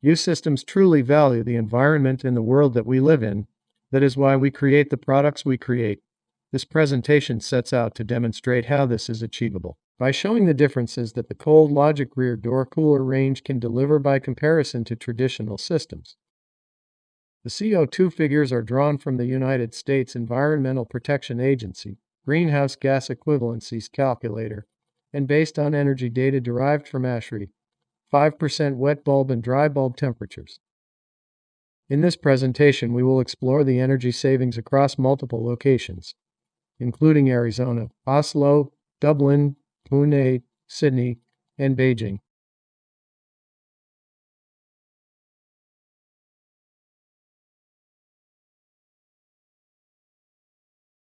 USystems truly value the environment and the world that we live in. That is why we create the products we create. This presentation sets out to demonstrate how this is achievable by showing the differences that the cold Logic Rear Door Cooler range can deliver by comparison to traditional systems. The CO2 figures are drawn from the United States Environmental Protection Agency Greenhouse Gas Equivalencies Calculator and based on energy data derived from ASHRAE, 5% wet bulb and dry bulb temperatures. In this presentation, we will explore the energy savings across multiple locations, including Arizona, Oslo, Dublin, Pune, Sydney, and Beijing.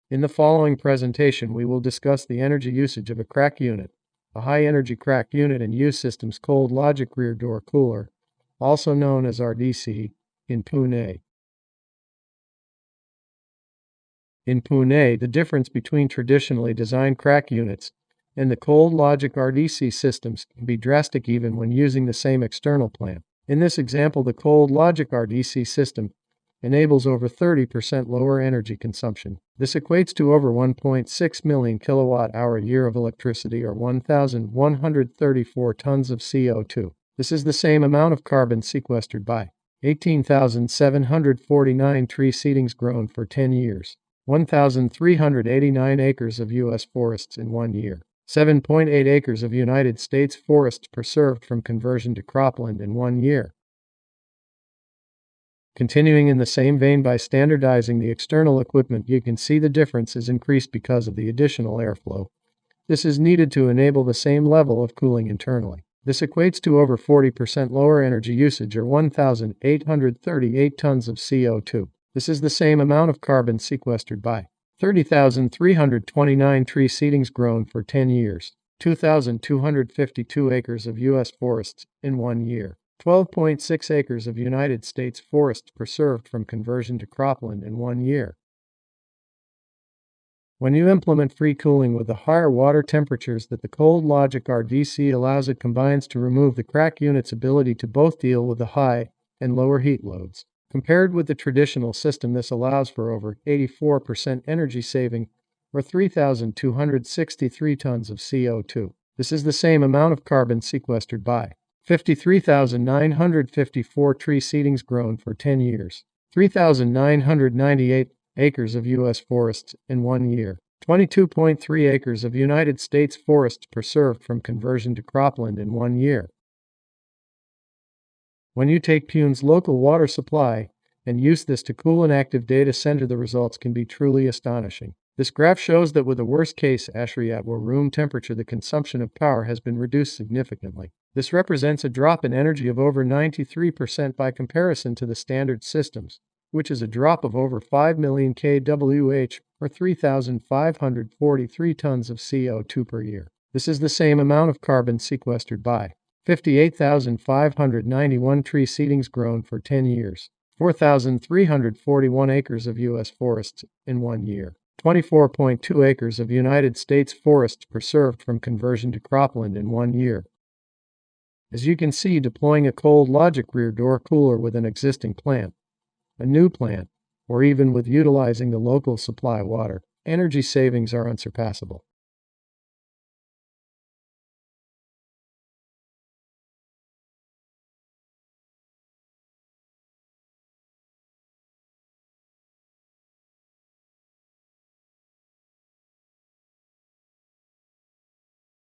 In the following presentation, we will discuss the energy usage of a crack unit, a high-energy crack unit in USystems Cold Logic Rear Door Cooler, also known as RDC, in Pune. In Pune, the difference between traditionally designed crack units and the Cold Logic RDC systems can be drastic even when using the same external plant. In this example, the Cold Logic RDC system enables over 30% lower energy consumption. This equates to over 1.6 million kilowatt-hour a year of electricity or 1,134 tons of CO2. This is the same amount of carbon sequestered by 18,749 tree seedings grown for 10 years, 1,389 acres of U.S. forests in 1 year, 7.8 acres of United States forests preserved from conversion to cropland in 1 year. Continuing in the same vein, by standardizing the external equipment, you can see the difference is increased because of the additional airflow. This is needed to enable the same level of cooling internally. This equates to over 40% lower energy usage or 1,838 tons of CO2. This is the same amount of carbon sequestered by 30,329 tree seedings grown for 10 years, 2,252 acres of U.S. forests in 1 year, 12.6 acres of United States forests preserved from conversion to cropland in 1 year. When you implement free cooling with the higher water temperatures that the Cold Logic RDC allows, it combines to remove the crack unit's ability to both deal with the high and lower heat loads. Compared with the traditional system, this allows for over 84% energy saving or 3,263 tons of CO2. This is the same amount of carbon sequestered by 53,954 tree seedings grown for 10 years, 3,998 acres of U.S. forests in 1 year, 22.3 acres of United States forests preserved from conversion to cropland in 1 year. When you take Pune's local water supply and use this to cool an active data center, the results can be truly astonishing. This graph shows that with a worst-case ASHRAE at room temperature, the consumption of power has been reduced significantly. This represents a drop in energy of over 93% by comparison to the standard systems, which is a drop of over 5 million kWh or 3,543 tons of CO2 per year. This is the same amount of carbon sequestered by 58,591 tree seedings grown for 10 years, 4,341 acres of U.S. forests in 1 year, 24.2 acres of United States forests preserved from conversion to cropland in 1 year. As you can see, deploying a Cold Logic Rear Door Cooler with an existing plant, a new plant, or even with utilizing the local supply water, energy savings are unsurpassable.